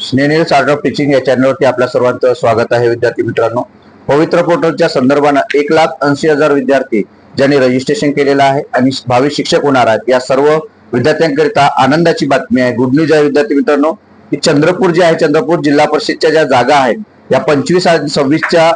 स्नेहनील art of teaching या चॅनलवरती आपल्या सर्वांचं स्वागत आहे. विद्यार्थी मित्रांनो, पवित्र पोर्टलच्या संदर्भानं 1,80,000 विद्यार्थी ज्यांनी रजिस्ट्रेशन केलेलं आहे आणि भावी शिक्षक होणार आहेत, या सर्व विद्यार्थ्यांकरिता आनंदाची बातमी आहे. गुड न्यूज आहे विद्यार्थी मित्रांनो, की चंद्रपूर जे आहे, चंद्रपूर जिल्हा परिषदच्या ज्या जागा आहेत, या 25 आणि 26च्या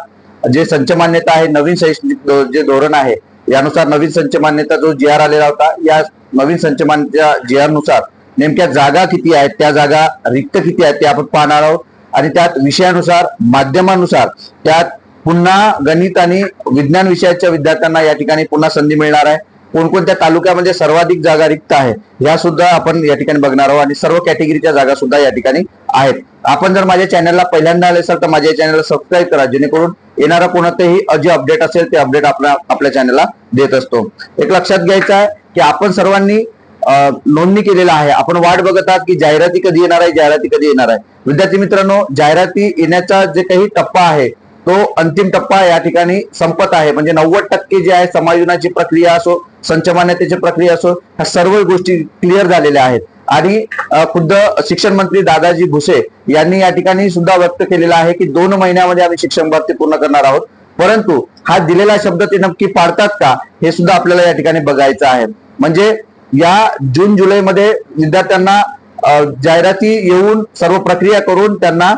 जे संच मान्यता आहे, नवीन शैक्षणिक जे धोरण आहे, यानुसार नवीन संच मान्यता जो जी आर आलेला होता, या नवीन संच मान्यता जी आर नुसार नेमक्या जागा किती आहेत, त्या जागा रिक्त किती आहेत ते आपण पाहणार आहोत. आणि त्यात विषयानुसार, माध्यमानुसार त्यात पुन्हा गणित आणि विज्ञान विषयाच्या विद्यार्थ्यांना या ठिकाणी पुन्हा संधी मिळणार आहे. कोणकोणत्या तालुक्यामध्ये सर्वाधिक जागा रिक्त आहे ह्या सुद्धा आपण या ठिकाणी बघणार आहोत आणि सर्व कॅटेगरीच्या जागा सुद्धा या ठिकाणी आहेत. आपण जर माझ्या चॅनलला पहिल्यांदा आले असाल तर माझ्या चॅनलला सबस्क्राईब करा, जेणेकरून येणारा कोणतेही जे अपडेट असेल ते अपडेट आपल्या चॅनलला देत असतो. एक लक्षात घ्यायचं आहे की आपण सर्वांनी नोंदणी केलेला आहे. आपण वाट बघत आहात की जाहिराती कधी येणार आहे, जाहिराती कधी येणार आहे. विद्यार्थी मित्रांनो, जाहिराती येण्याचा जे काही टप्पा आहे तो अंतिम टप्पा या ठिकाणी संपत आहे. म्हणजे 90% जे आहे, समायोजनाची प्रक्रिया असो, संच मान्यतेची प्रक्रिया असो, ह्या सर्व गोष्टी क्लिअर झालेल्या आहेत. आणि खुद्द शिक्षण मंत्री दादाजी भुसे यांनी या ठिकाणी सुद्धा व्यक्त केलेला आहे की 2 महिन्यामध्ये आम्ही शिक्षण भरती पूर्ण करणार आहोत. परंतु हा दिलेला शब्द ते नक्की पाळतात का, हे सुद्धा आपल्याला या ठिकाणी बघायचं आहे. म्हणजे या जून जुलै मध्ये विद्यार्थ्यांना जाहिराती येऊन सर्व प्रक्रिया करून त्यांना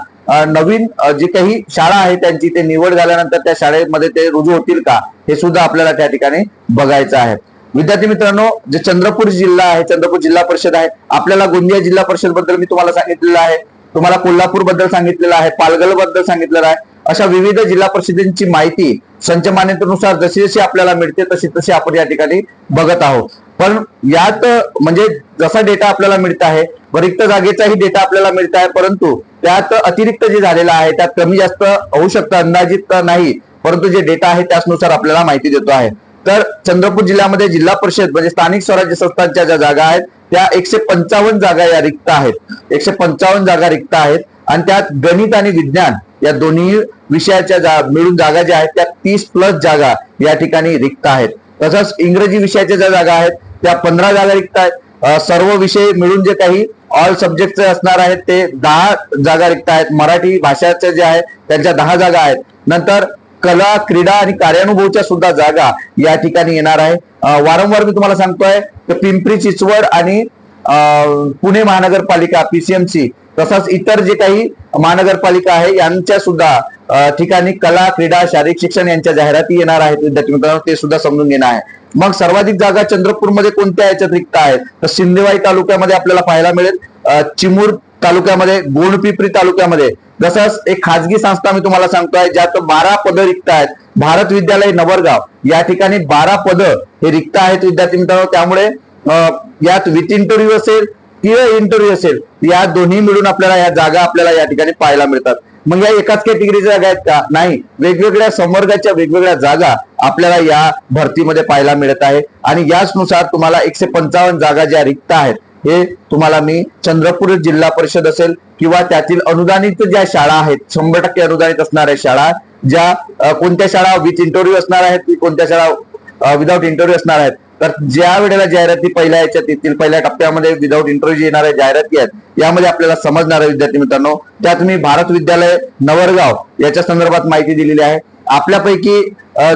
नवीन जी काही शाळा आहे त्यांची ते निवड झाल्यानंतर त्या शाळेमध्ये ते रुजू होतील का, हे सुद्धा आपल्याला त्या ठिकाणी बघायचं आहे. विद्यार्थी मित्रांनो, जे चंद्रपूर जिल्हा आहे, चंद्रपूर जिल्हा परिषद आहे, आपल्याला गोंदिया जिल्हा परिषद बद्दल मी तुम्हाला सांगितलेलं आहे, तुम्हाला कोल्हापूर बद्दल सांगितलेलं आहे, पालघर बद्दल सांगितलेलं आहे. अशा विविध जिल्हा परिषदेची माहिती संच मान्यतेनुसार जशी जशी आपल्याला मिळते तशी तशी आपण या ठिकाणी बघत आहोत. पण यात म्हणजे जसा डेटा आपल्याला मिळत आहे, रिक्त जागेचाही डेटा आपल्याला मिळत आहे, परंतु त्यात अतिरिक्त जे झालेलं आहे त्यात कमी जास्त होऊ शकतं, अंदाजित नाही, परंतु जे डेटा आहे त्यानुसार आपल्याला माहिती देतो आहे. तर चंद्रपूर जिल्ह्यामध्ये जिल्हा परिषद म्हणजे स्थानिक स्वराज्य संस्थांच्या ज्या जागा आहेत त्या 155 जागा या रिक्त आहेत. 155 जागा रिक्त आहेत आणि त्यात गणित आणि विज्ञान या दोन्ही विषयाच्या मिळून जागा ज्या आहेत त्या 30+ जागा या ठिकाणी रिक्त आहेत. तसंच इंग्रजी विषयाच्या ज्या जागा आहेत त्या 15 जागा रिक्त आहेत. सर्व विषय मिळून जे काही ऑल सब्जेक्ट असणार आहेत ते 10 जागा रिक्त आहेत. मराठी भाषाच्या ज्या आहेत त्यांच्या 10 जागा आहेत. नंतर कला, क्रीडा आणि कार्यानुभवच्या सुद्धा जागा या ठिकाणी येणार आहे. वारंवार मी तुम्हाला सांगतोय की पिंपरी चिंचवड आणि पुणे महानगरपालिका PCMC तसंच इतर जे काही महानगरपालिका आहे यांच्या सुद्धा ठिकाणी कला, क्रीडा, शारीरिक शिक्षण यांच्या जाहिराती येणार आहेत. विद्यार्थी मित्रांनो, ते सुद्धा समजून घेणं आहे. मग सर्वाधिक जागा चंद्रपूरमध्ये कोणत्या याच्यात रिक्त आहेत तर सिंदेवाई तालुक्यामध्ये आपल्याला पाहायला मिळेल, चिमूर तालुक्यामध्ये, गोंडपिंपरी तालुक्यामध्ये. जसंच एक खाजगी संस्था मी तुम्हाला सांगतोय ज्यात 12 पदं रिक्त आहेत, भारत विद्यालय नवरगाव या ठिकाणी 12 पदं हे रिक्त आहेत. विद्यार्थी मित्रांनो, त्यामुळे यात विथ इंटरव्ह्यू असेल किंवा इंटरव्ह्यू असेल, या दोन्ही मिळून आपल्याला या जागा आपल्याला या ठिकाणी पाहायला मिळतात. मग या एकाच कॅटेगरीच्या जागा आहेत का, नाही, वेगवेगळ्या संवर्गाच्या वेगवेगळ्या जागा आपल्याला या भरतीमध्ये पाहायला मिळत आहे. आणि याचनुसार तुम्हाला 155 जागा ज्या रिक्त आहेत हे तुम्हाला मी चंद्रपूर जिल्हा परिषद असेल किंवा त्यातील अनुदानित ज्या शाळा आहेत, 100% अनुदानित असणाऱ्या शाळा, ज्या कोणत्या शाळा विथ इंटरव्ह्यू असणार आहेत, कोणत्या शाळा विदाऊट इंटरव्ह्यू असणार आहेत. तर ज्या वेळेला जाहिराती पहिल्या याच्यात येतील, पहिल्या टप्प्यामध्ये विदाऊट इंटरव्ह्यू येणाऱ्या जाहिराती आहेत, यामध्ये आपल्याला समजणार आहे. विद्यार्थी मित्रांनो, त्यात मी भारत विद्यालय नवरगाव याच्या संदर्भात माहिती दिलेली आहे. आपल्यापैकी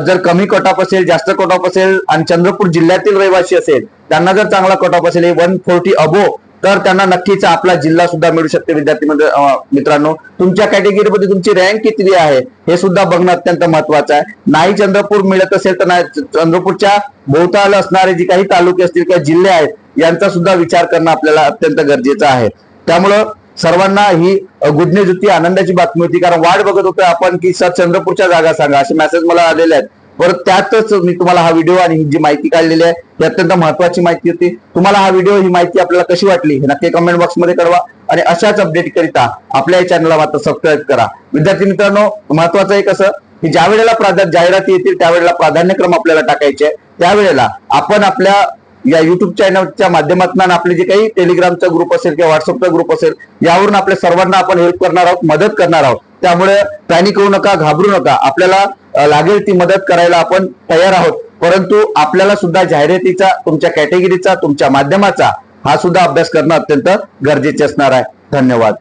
जर कमी कट ऑफ असेल, जास्त कट ऑफ असेल आणि चंद्रपूर जिल्ह्यातील रहिवासी असेल, त्यांना जर चांगला कट ऑफ असेल 140 अबो, तर त्यांना नक्कीच आपला जिल्हा सुद्धा मिळू शकते. विद्यार्थी मित्रांनो, तुमच्या कॅटेगरीमध्ये तुमची रँक किती आहे हे सुद्धा बघणं अत्यंत महत्वाचं आहे. नाही चंद्रपूर मिळत असेल तर नाही, चंद्रपूरच्या भोवताल असणारे जे काही तालुके असतील किंवा जिल्हे आहेत यांचा सुद्धा विचार करणं आपल्याला अत्यंत गरजेचं आहे. त्यामुळं सर्वांना ही गुड न्यूज होती, आनंदाची बातमी होती, कारण वाट बघत होतो आपण की सर चंद्रपूरच्या जागा सांगा, असे मेसेज मला आलेले आहेत. परत त्यातच मी तुम्हाला हा व्हिडिओ आणि ही जी माहिती काढलेली आहे ही अत्यंत महत्वाची माहिती होती. तुम्हाला हा व्हिडिओ, ही माहिती आपल्याला कशी वाटली हे नक्की कमेंट बॉक्समध्ये कळवा आणि अशाच अपडेट करिता आपल्या या चॅनलला मात्र सबस्क्राईब करा. विद्यार्थी मित्रांनो, महत्वाचं आहे कसं की ज्या वेळेला जाहिराती येतील त्यावेळेला प्राधान्यक्रम आपल्याला टाकायचे आहे. त्यावेळेला आपण आपल्या या युट्यूब चॅनलच्या माध्यमातून आपले जे काही टेलिग्रामचा ग्रुप असेल किंवा व्हॉट्सअपचा ग्रुप असेल यावरून आपल्या सर्वांना आपण हेल्प करणार आहोत, मदत करणार आहोत. त्यामुळे पॅनिक होऊ नका, घाबरू नका. आपल्याला लागेल ती मदत करायला आपण तयार आहोत. परंतु आपल्याला सुद्धा जाहिरातीचा, तुमच्या कॅटेगरीचा, तुमच्या माध्यमाचा हा सुद्धा अभ्यास करणं अत्यंत गरजेचे असणार आहे. धन्यवाद.